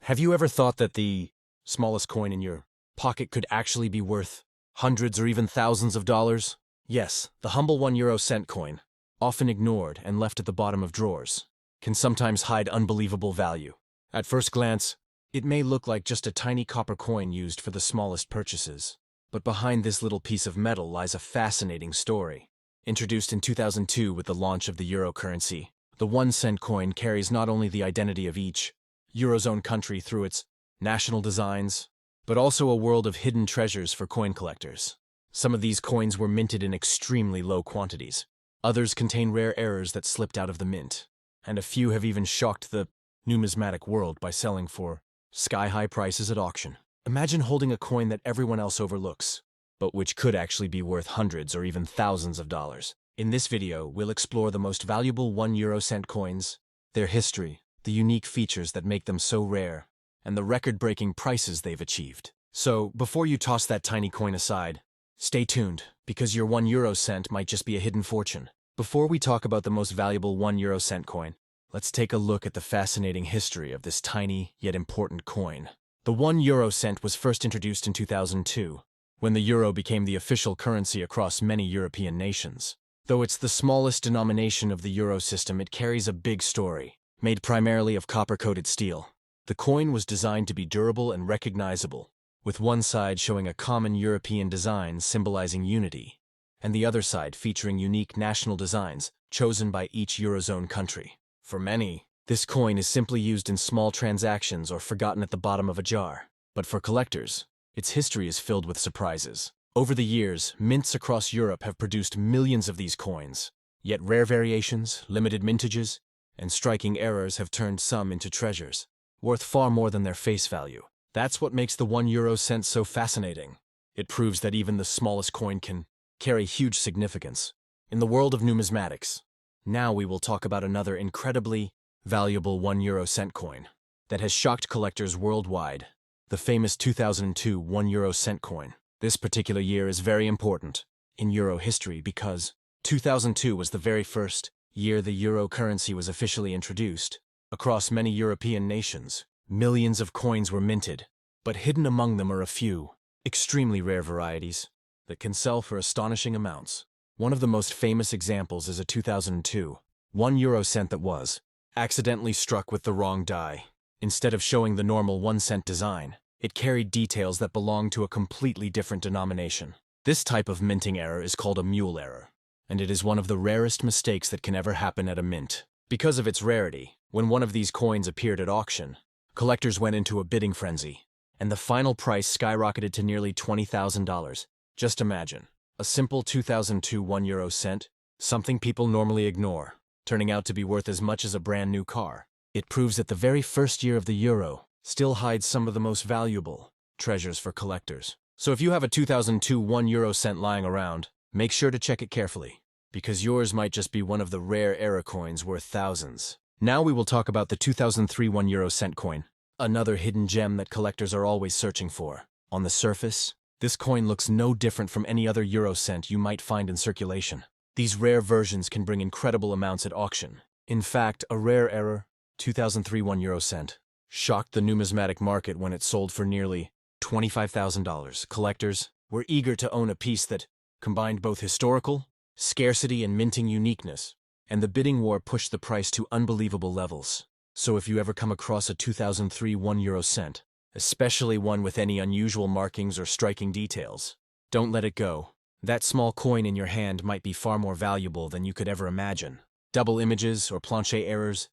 Have you ever thought that the smallest coin in your pocket could actually be worth hundreds or even thousands of dollars? Yes, the humble €1 coin, often ignored and left at the bottom of drawers, can sometimes hide unbelievable value. At first glance, it may look like just a tiny copper coin used for the smallest purchases. But behind this little piece of metal lies a fascinating story. Introduced in 2002 with the launch of the euro currency, the 1 cent coin carries not only the identity of each Eurozone country through its national designs, but also a world of hidden treasures for coin collectors. Some of these coins were minted in extremely low quantities. Others contain rare errors that slipped out of the mint. And a few have even shocked the numismatic world by selling for sky-high prices at auction. Imagine holding a coin that everyone else overlooks, but which could actually be worth hundreds or even thousands of dollars. In this video, we'll explore the most valuable €1 coins, their history, the unique features that make them so rare, and the record-breaking prices they've achieved. So, before you toss that tiny coin aside, stay tuned, because your €1 might just be a hidden fortune. Before we talk about the most valuable €1 coin, let's take a look at the fascinating history of this tiny yet important coin. The €1 was first introduced in 2002, when the euro became the official currency across many European nations. Though it's the smallest denomination of the euro system, it carries a big story. Made primarily of copper-coated steel, the coin was designed to be durable and recognizable, with one side showing a common European design symbolizing unity, and the other side featuring unique national designs chosen by each Eurozone country. For many, this coin is simply used in small transactions or forgotten at the bottom of a jar. But for collectors, its history is filled with surprises. Over the years, mints across Europe have produced millions of these coins, yet rare variations, limited mintages, and striking errors have turned some into treasures, worth far more than their face value. That's what makes the €1 so fascinating. It proves that even the smallest coin can carry huge significance. In the world of numismatics, now we will talk about another incredibly valuable €1 coin that has shocked collectors worldwide, the famous 2002 €1 coin. This particular year is very important in euro history because 2002 was the very first year the euro currency was officially introduced. Across many European nations, millions of coins were minted, but hidden among them are a few extremely rare varieties that can sell for astonishing amounts. One of the most famous examples is a 2002 €1 that was accidentally struck with the wrong die. Instead of showing the normal 1 cent design, it carried details that belonged to a completely different denomination. This type of minting error is called a mule error, and it is one of the rarest mistakes that can ever happen at a mint. Because of its rarity, when one of these coins appeared at auction, collectors went into a bidding frenzy, and the final price skyrocketed to nearly $20,000. Just imagine, a simple 2002 €1, something people normally ignore, turning out to be worth as much as a brand new car. It proves that the very first year of the euro still hides some of the most valuable treasures for collectors. So if you have a 2002 €1 lying around, make sure to check it carefully, because yours might just be one of the rare error coins worth thousands. Now we will talk about the 2003 €1 coin, another hidden gem that collectors are always searching for. On the surface, this coin looks no different from any other €1 you might find in circulation. These rare versions can bring incredible amounts at auction. In fact, a rare error, 2003 €1, shocked the numismatic market when it sold for nearly $25,000. Collectors were eager to own a piece that combined both historical scarcity and minting uniqueness, and the bidding war pushed the price to unbelievable levels. So if you ever come across a 2003 €1, especially one with any unusual markings or striking details, don't let it go. That small coin in your hand might be far more valuable than you could ever imagine. Double images or planche errors.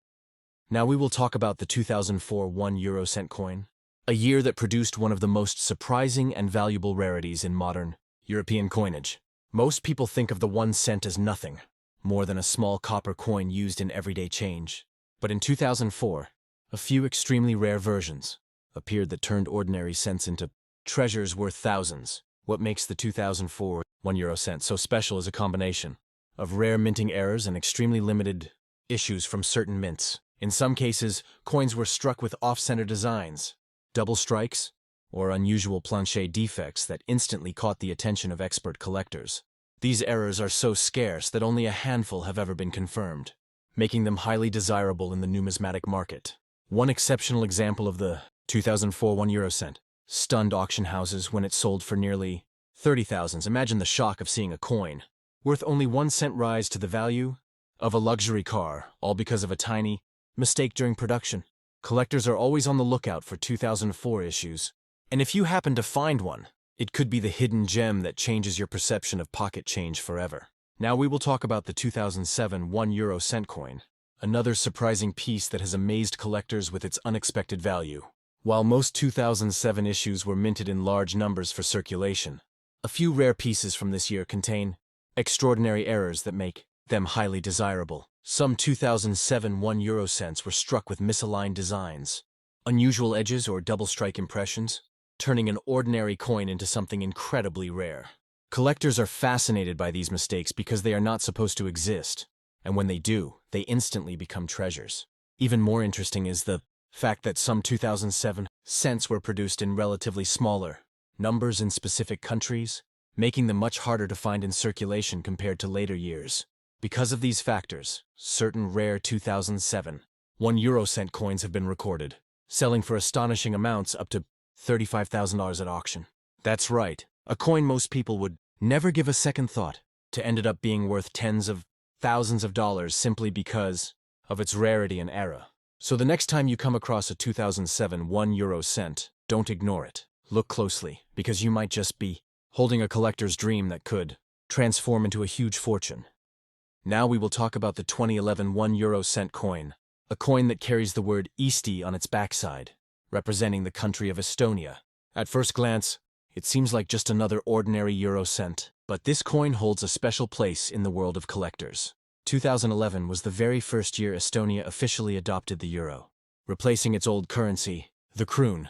Now we will talk about the 2004 €1 coin, a year that produced one of the most surprising and valuable rarities in modern European coinage. Most people think of the 1 cent as nothing more than a small copper coin used in everyday change. But in 2004, a few extremely rare versions appeared that turned ordinary cents into treasures worth thousands. What makes the 2004 €1 so special is a combination of rare minting errors and extremely limited issues from certain mints. In some cases, coins were struck with off-center designs, double strikes, or unusual planche defects that instantly caught the attention of expert collectors. These errors are so scarce that only a handful have ever been confirmed, making them highly desirable in the numismatic market. One exceptional example of the 2004 1 euro cent. Stunned auction houses when it sold for nearly 30,000. Imagine the shock of seeing a coin worth only 1 cent rise to the value of a luxury car, all because of a tiny mistake during production. Collectors are always on the lookout for 2004 issues, and if you happen to find one, it could be the hidden gem that changes your perception of pocket change forever. Now we will talk about the 2007 1 euro cent coin, another surprising piece that has amazed collectors with its unexpected value. While most 2007 issues were minted in large numbers for circulation, a few rare pieces from this year contain extraordinary errors that make them highly desirable. Some 2007 1 euro cents were struck with misaligned designs, unusual edges or double strike impressions, turning an ordinary coin into something incredibly rare. Collectors are fascinated by these mistakes because they are not supposed to exist, and when they do, they instantly become treasures. Even more interesting is the fact that some 2007 cents were produced in relatively smaller numbers in specific countries, making them much harder to find in circulation compared to later years. Because of these factors, certain rare 2007 1 euro cent coins have been recorded, selling for astonishing amounts up to $35,000 at auction. That's right, a coin most people would never give a second thought to ended up being worth tens of thousands of dollars simply because of its rarity and era. So the next time you come across a 2007 1 euro cent, don't ignore it. Look closely, because you might just be holding a collector's dream that could transform into a huge fortune. Now we will talk about the 2011 1 euro cent coin, a coin that carries the word Eesti on its backside, representing the country of Estonia. At first glance, it seems like just another ordinary euro cent, but this coin holds a special place in the world of collectors. 2011 was the very first year Estonia officially adopted the euro, replacing its old currency, the kroon.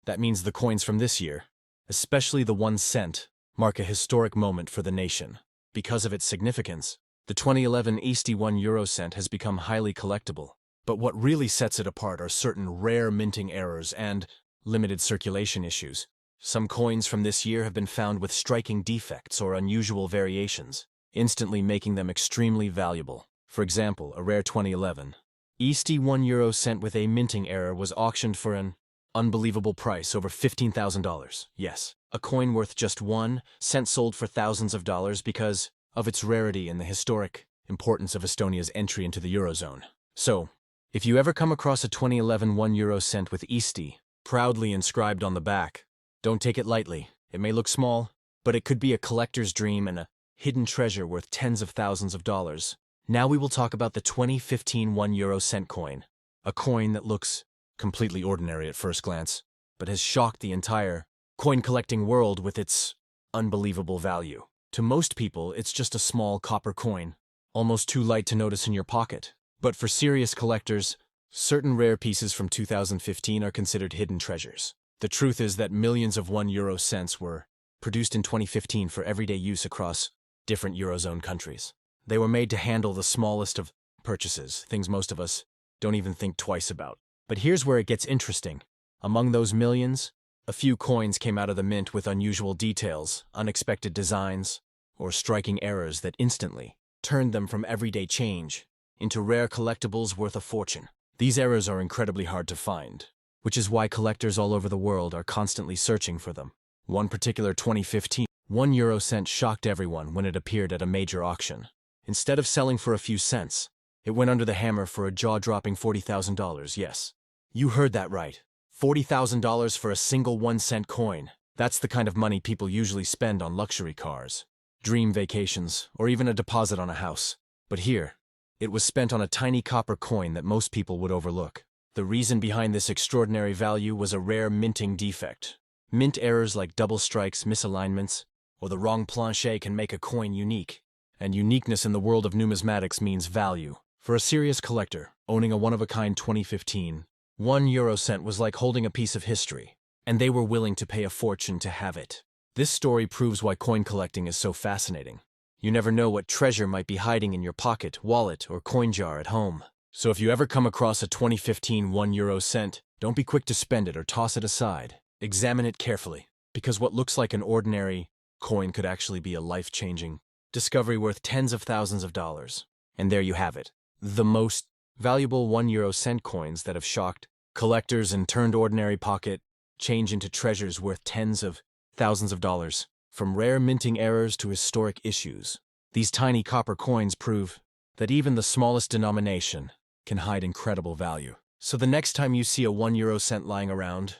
That means the coins from this year, especially the 1 cent, mark a historic moment for the nation. Because of its significance, the 2011 Eesti 1 euro cent has become highly collectible. But what really sets it apart are certain rare minting errors and limited circulation issues. Some coins from this year have been found with striking defects or unusual variations, instantly making them extremely valuable. For example, a rare 2011 Eesti 1 euro cent with a minting error was auctioned for an unbelievable price, over $15,000. Yes, a coin worth just 1 cent sold for thousands of dollars because of its rarity and the historic importance of Estonia's entry into the Eurozone. So, if you ever come across a 2011 1 euro cent with Eesti proudly inscribed on the back, don't take it lightly. It may look small, but it could be a collector's dream and a hidden treasure worth tens of thousands of dollars. Now we will talk about the 2015 1 euro cent coin, a coin that looks completely ordinary at first glance, but has shocked the entire coin collecting world with its unbelievable value. To most people, it's just a small copper coin, almost too light to notice in your pocket. But for serious collectors, certain rare pieces from 2015 are considered hidden treasures. The truth is that millions of 1 euro cents were produced in 2015 for everyday use across different Eurozone countries. They were made to handle the smallest of purchases, things most of us don't even think twice about. But here's where it gets interesting. Among those millions, a few coins came out of the mint with unusual details, unexpected designs, or striking errors that instantly turned them from everyday change into rare collectibles worth a fortune. These errors are incredibly hard to find, which is why collectors all over the world are constantly searching for them. One particular 2015 1 euro cent shocked everyone when it appeared at a major auction. Instead of selling for a few cents, it went under the hammer for a jaw-dropping $40,000. Yes, you heard that right. $40,000 for a single 1 cent coin. That's the kind of money people usually spend on luxury cars, dream vacations, or even a deposit on a house. But here, it was spent on a tiny copper coin that most people would overlook. The reason behind this extraordinary value was a rare minting defect. Mint errors like double strikes, misalignments, or the wrong planchet can make a coin unique. And uniqueness in the world of numismatics means value. For a serious collector, owning a one-of-a-kind 2015 1 euro cent was like holding a piece of history, and they were willing to pay a fortune to have it. This story proves why coin collecting is so fascinating. You never know what treasure might be hiding in your pocket, wallet, or coin jar at home. So if you ever come across a 2015 1 euro cent, don't be quick to spend it or toss it aside. Examine it carefully, because what looks like an ordinary coin could actually be a life-changing discovery worth tens of thousands of dollars. And there you have it, the most valuable 1 euro cent coins that have shocked Collectors and turned ordinary pocket change into treasures worth tens of thousands of dollars. From rare minting errors to historic issues, these tiny copper coins prove that even the smallest denomination can hide incredible value. So the next time you see a 1 euro cent lying around,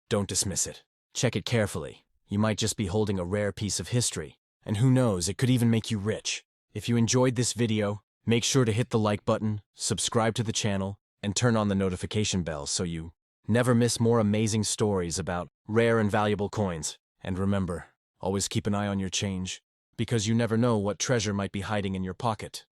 don't dismiss it. Check it carefully. You might just be holding a rare piece of history, and who knows, it could even make you rich. If you enjoyed this video, make sure to hit the like button, subscribe to the channel, and turn on the notification bell so you never miss more amazing stories about rare and valuable coins. And remember, always keep an eye on your change, because you never know what treasure might be hiding in your pocket.